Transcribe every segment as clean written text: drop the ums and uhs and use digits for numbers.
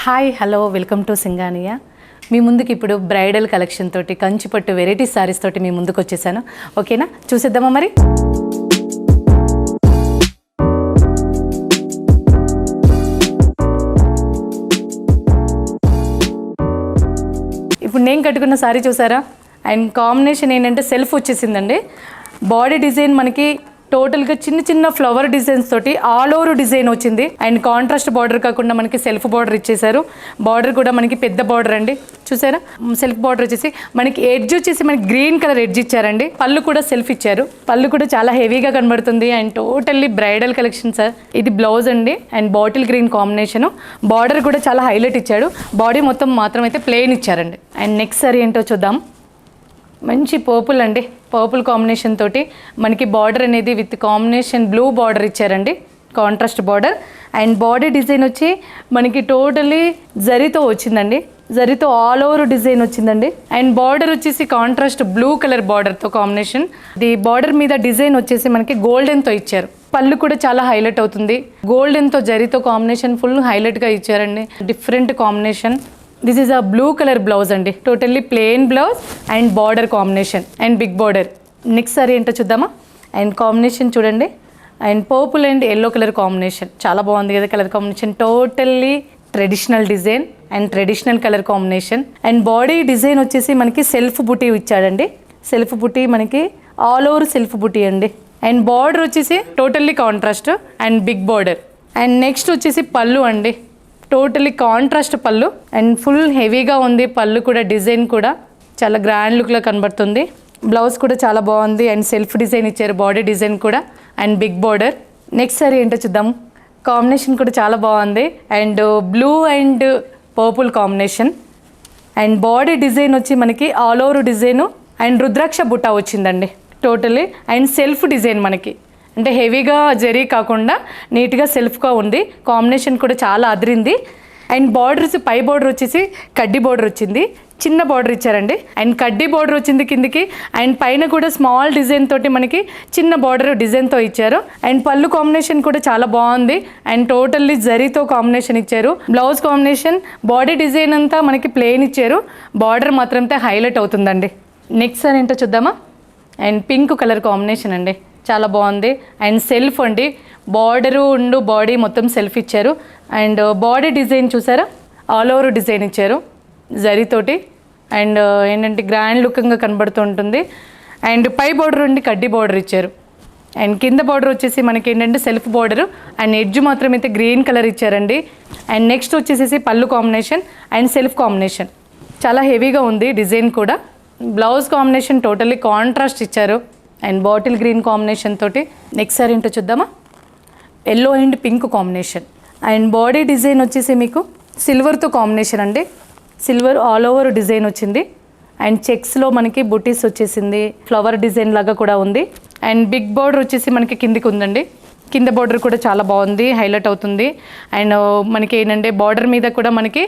Hi hello welcome to Singhania. మీ ముందుకు ఇప్పుడు బ్రైడల్ కలెక్షన్ తోటి కంచిపట్టు వెరైటీ సారీస్ తోటి మీ ముందుకు వచ్చేసాను. ఓకేనా, చూసేద్దామా మరి. ఇప్పుడు నేను కట్టుకున్న సారీ చూసారా, అండ్ కాంబినేషన్ ఏంటంటే సెల్ఫ్ వచ్చేసిందండి. బాడీ డిజైన్ మనకి టోటల్గా చిన్న చిన్న ఫ్లవర్ డిజైన్స్ తోటి ఆల్ ఓవర్ డిజైన్ వచ్చింది. అండ్ కాంట్రాస్ట్ బార్డర్ కాకుండా మనకి సెల్ఫ్ బార్డర్ ఇచ్చేసారు. బార్డర్ కూడా మనకి పెద్ద బార్డర్ అండి, చూసారా. సెల్ఫ్ బార్డర్ వచ్చేసి మనకి ఎడ్జ్ వచ్చేసి మనకి గ్రీన్ కలర్ ఎడ్జ్ ఇచ్చారండి. పళ్ళు కూడా సెల్ఫ్ ఇచ్చారు. పళ్ళు కూడా చాలా హెవీగా కనబడుతుంది and totally bridal collection sir. ఇది బ్లౌజ్ అండి and bottle green combination. Border కూడా చాలా హైలైట్ ఇచ్చాడు. బాడీ మొత్తం మాత్రం అయితే ప్లెయిన్ ఇచ్చారండి. అండ్ నెక్స్ట్ సారీ ఏంటో చూద్దాం. మంచి పర్పుల్ అండి, పర్పుల్ కాంబినేషన్ తోటి మనకి బార్డర్ అనేది విత్ కాంబినేషన్ బ్లూ బార్డర్ ఇచ్చారండి, contrast border. And body design వచ్చి మనకి టోటలీ జరీతో వచ్చిందండి, జరీతో ఆల్ ఓవర్ డిజైన్ వచ్చిందండి. అండ్ బార్డర్ వచ్చేసి కాంట్రాస్ట్ బ్లూ కలర్ బార్డర్తో కాంబినేషన్. ది బార్డర్ మీద డిజైన్ వచ్చేసి మనకి గోల్డెన్తో ఇచ్చారు. పళ్ళు కూడా చాలా హైలైట్ అవుతుంది. గోల్డెన్తో జరీతో కాంబినేషన్ ఫుల్ హైలైట్గా ఇచ్చారండి, different combination. This is a blue colour blouse అండి, totally plain blouse and border combination and big border. Next sari ఏంటో చూద్దామా. అండ్ కాంబినేషన్ చూడండి, and purple and yellow colour combination చాలా బాగుంది కదా colour combination. Totally traditional design and traditional colour combination. And body design వచ్చేసి మనకి self బుటీ ఇచ్చాడండి. Self బుటీ మనకి ఆల్ ఓవర్ సెల్ఫ్ బుటీ అండి. అండ్ బార్డర్ వచ్చేసి totally contrast and big border. And next వచ్చేసి పళ్ళు అండి, టోటలీ కాంట్రాస్ట్ పళ్ళు అండ్ ఫుల్ హెవీగా ఉంది. పళ్ళు కూడా డిజైన్ కూడా చాలా గ్రాండ్ లుక్లో కనబడుతుంది. బ్లౌజ్ కూడా చాలా బాగుంది అండ్ సెల్ఫ్ డిజైన్ ఇచ్చారు, బాడీ డిజైన్ కూడా and big border. Next sari ఏంటో చూద్దాం. కాంబినేషన్ కూడా చాలా బాగుంది and blue and purple combination. And body design వచ్చి మనకి ఆల్ ఓవర్ డిజైను అండ్ రుద్రాక్ష బుట్ట వచ్చిందండి టోటలీ. అండ్ సెల్ఫ్ డిజైన్ మనకి అంటే హెవీగా జరీ కాకుండా నీట్గా సెల్ఫ్గా ఉంది. కాంబినేషన్ కూడా చాలా అదిరింది. అండ్ బార్డర్స్ పై బార్డర్ వచ్చేసి కడ్డీ బార్డర్ వచ్చింది, చిన్న బార్డర్ ఇచ్చారండి. అండ్ కడ్డీ బార్డర్ వచ్చింది కిందికి. అండ్ పైన కూడా స్మాల్ డిజైన్ తోటి మనకి చిన్న బార్డర్ డిజైన్తో ఇచ్చారు. అండ్ పళ్ళు కాంబినేషన్ కూడా చాలా బాగుంది అండ్ టోటల్లీ జరీతో కాంబినేషన్ ఇచ్చారు. బ్లౌజ్ కాంబినేషన్ బాడీ డిజైన్ అంతా మనకి ప్లెయిన్ ఇచ్చారు, బార్డర్ మాత్రంతో హైలైట్ అవుతుందండి. నెక్స్ట్ సారీ ఏంటో చూద్దామా. అండ్ పింక్ కలర్ కాంబినేషన్ అండి, చాలా బాగుంది. అండ్ సెల్ఫ్ అండి, బార్డరు ఉండు బాడీ మొత్తం సెల్ఫ్ ఇచ్చారు. అండ్ బాడీ డిజైన్ చూసారా, ఆల్ ఓవర్ డిజైన్ ఇచ్చారు జరీతోటి. అండ్ ఏంటంటే గ్రాండ్ లుకింగ్గా కనబడుతూ ఉంటుంది. అండ్ పై బార్డర్ ఉండి కడ్డీ బార్డర్ ఇచ్చారు. అండ్ కింద బార్డర్ వచ్చేసి మనకి ఏంటంటే సెల్ఫ్ బార్డరు అండ్ ఎడ్జ్ మాత్రం అయితే గ్రీన్ కలర్ ఇచ్చారండి. అండ్ నెక్స్ట్ వచ్చేసి పళ్ళు కాంబినేషన్ అండ్ సెల్ఫ్ కాంబినేషన్ చాలా హెవీగా ఉంది డిజైన్ కూడా. బ్లౌజ్ కాంబినేషన్ టోటల్లీ కాంట్రాస్ట్ ఇచ్చారు అండ్ బాటిల్ గ్రీన్ కాంబినేషన్ తోటి. నెక్స్ట్ సారీ ఏంటో చూద్దామా. Yellow and pink combination. And body design వచ్చేసి మీకు సిల్వర్తో కాంబినేషన్ అండి, సిల్వర్ ఆల్ ఓవర్ డిజైన్ వచ్చింది. అండ్ చెక్స్లో మనకి బుటీస్ వచ్చేసింది, ఫ్లవర్ డిజైన్ లాగా కూడా ఉంది. అండ్ బిగ్ బార్డర్ వచ్చేసి మనకి కిందికి ఉందండి, కింద బార్డర్ కూడా చాలా బాగుంది, హైలైట్ అవుతుంది. అండ్ మనకి ఏంటంటే బార్డర్ మీద కూడా మనకి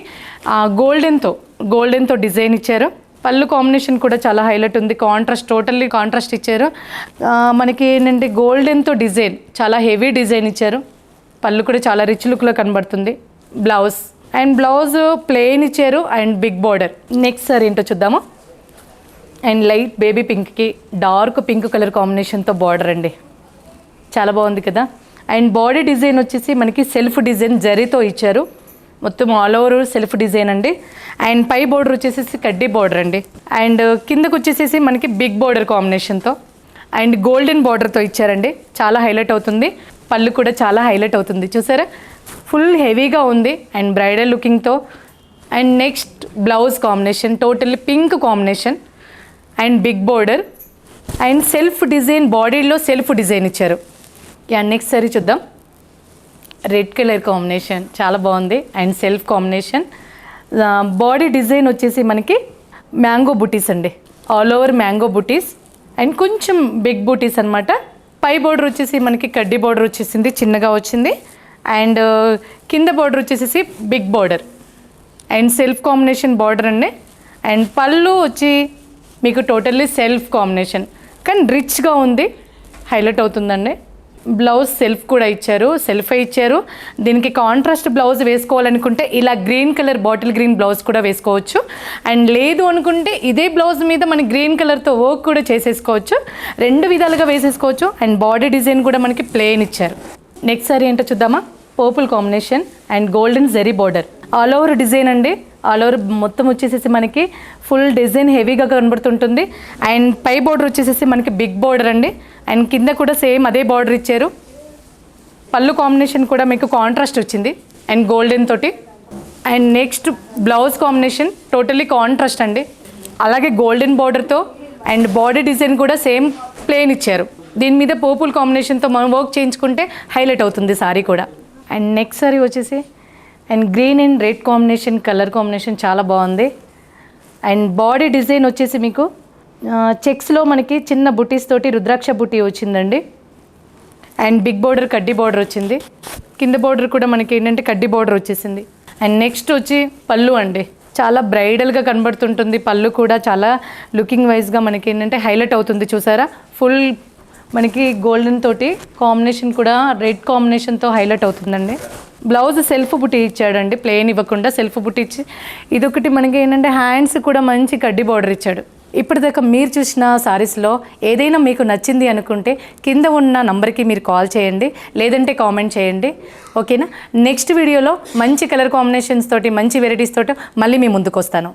గోల్డెన్తో డిజైన్ ఇచ్చారు. పళ్ళు కాంబినేషన్ కూడా చాలా హైలైట్ ఉంది, కాంట్రాస్ట్ టోటల్లీ కాంట్రాస్ట్ ఇచ్చారు. మనకి ఏంటంటే గోల్డెన్తో డిజైన్ చాలా హెవీ డిజైన్ ఇచ్చారు. పళ్ళు కూడా చాలా రిచ్ లుక్లో కనబడుతుంది. బ్లౌజ్ అండ్ బ్లౌజ్ ప్లెయిన్ ఇచ్చారు and big border. Next sari ఏంటో చూద్దాము. అండ్ లైట్ బేబీ పింక్కి డార్క్ పింక్ కలర్ కాంబినేషన్తో బార్డర్ అండి, చాలా బాగుంది కదా. అండ్ బాడీ డిజైన్ వచ్చేసి మనకి సెల్ఫ్ డిజైన్ జరీతో ఇచ్చారు, మొత్తం ఆల్ ఓవర్ సెల్ఫ్ డిజైన్ అండి. అండ్ పై బార్డర్ వచ్చేసి కడ్డీ బార్డర్ అండి. అండ్ కిందకు వచ్చేసేసి మనకి బిగ్ బార్డర్ కాంబినేషన్తో అండ్ గోల్డెన్ బార్డర్తో ఇచ్చారండి, చాలా హైలైట్ అవుతుంది. పళ్ళు కూడా చాలా హైలైట్ అవుతుంది, చూసారా ఫుల్ హెవీగా ఉంది అండ్ బ్రైడల్ లుకింగ్తో. And next blouse combination totally pink combination and big border and self design, బాడీలో సెల్ఫ్ డిజైన్ ఇచ్చారు. నెక్స్ట్ సారీ చూద్దాం. రెడ్ కలర్ కాంబినేషన్ చాలా బాగుంది and self combination. Body design వచ్చేసి మనకి మ్యాంగో బుటీస్ అండి, all over mango butis and కొంచెం బిగ్ బుటీస్ అనమాట. పై బార్డర్ వచ్చేసి మనకి కడ్డీ బార్డర్ వచ్చేసింది, చిన్నగా వచ్చింది. అండ్ కింద బార్డర్ వచ్చేసి big border and self combination border అండి. అండ్ పళ్ళు వచ్చి మీకు టోటల్లీ సెల్ఫ్ కాంబినేషన్ కానీ రిచ్గా ఉంది, హైలైట్ అవుతుందండి. బ్లౌజ్ సెల్ఫ్ కూడా ఇచ్చారు, సెల్ఫే ఇచ్చారు. దీనికి కాంట్రాస్ట్ బ్లౌజ్ వేసుకోవాలనుకుంటే ఇలా green colour bottle green blouse కూడా వేసుకోవచ్చు. అండ్ లేదు అనుకుంటే ఇదే బ్లౌజ్ మీద మనకి గ్రీన్ కలర్తో వర్క్ కూడా చేసేసుకోవచ్చు. 2 విధాలుగా వేసేసుకోవచ్చు. అండ్ బాడీ డిజైన్ కూడా మనకి ప్లెయిన్ ఇచ్చారు. నెక్స్ట్ సారీ ఏంటో చూద్దామా. Purple combination and golden zari border, all over design అండి. ఆల్ ఓవర్ మొత్తం వచ్చేసేసి మనకి ఫుల్ డిజైన్ హెవీగా కనబడుతుంటుంది. అండ్ పై బార్డర్ వచ్చేసేసి మనకి బిగ్ బార్డర్ అండి. అండ్ కింద కూడా సేమ్ అదే బార్డర్ ఇచ్చారు. పళ్ళు కాంబినేషన్ కూడా మీకు కాంట్రాస్ట్ వచ్చింది అండ్ గోల్డెన్ తోటి. And next blouse combination totally contrast అండి. అలాగే గోల్డెన్ బార్డర్తో అండ్ బాడీ డిజైన్ కూడా సేమ్ ప్లెయిన్ ఇచ్చారు. దీని మీద పర్పుల్ కాంబినేషన్తో మనం వర్క్ చేయించుకుంటే హైలైట్ అవుతుంది సారీ కూడా. అండ్ నెక్స్ట్ సారీ వచ్చేసి and green and red combination, colour combination చాలా బాగుంది. అండ్ బాడీ డిజైన్ వచ్చేసి మీకు చెక్స్లో మనకి చిన్న బుటీస్ తోటి రుద్రాక్ష బుటీ వచ్చిందండి. అండ్ బిగ్ బార్డర్ కడ్డీ బార్డర్ వచ్చింది. కింద బార్డర్ కూడా మనకి ఏంటంటే కడ్డీ బార్డర్ వచ్చేసింది. అండ్ నెక్స్ట్ వచ్చి పళ్ళు అండి, చాలా బ్రైడల్గా కనబడుతుంటుంది. పళ్ళు కూడా చాలా లుకింగ్ వైజ్గా మనకి ఏంటంటే హైలైట్ అవుతుంది. చూసారా, ఫుల్ మనకి గోల్డెన్ తోటి కాంబినేషన్ కూడా రెడ్ కాంబినేషన్తో హైలైట్ అవుతుందండి. బ్లౌజ్ సెల్ఫ్ బుట్టి ఇచ్చాడండి, ప్లెయిన్ ఇవ్వకుండా సెల్ఫ్ బుట్టి ఇచ్చి ఇదొకటి మనకి ఏంటంటే హ్యాండ్స్ కూడా మంచి కడ్డీ బార్డర్ ఇచ్చాడు. ఇప్పటిదాకా మీరు చూసిన సారీస్లో ఏదైనా మీకు నచ్చింది అనుకుంటే కింద ఉన్న నంబర్కి మీరు కాల్ చేయండి, లేదంటే కామెంట్ చేయండి. ఓకేనా. నెక్స్ట్ వీడియోలో మంచి కలర్ కాంబినేషన్స్ తోటి మంచి వెరైటీస్ తోటి మళ్ళీ మీ ముందుకు వస్తాను.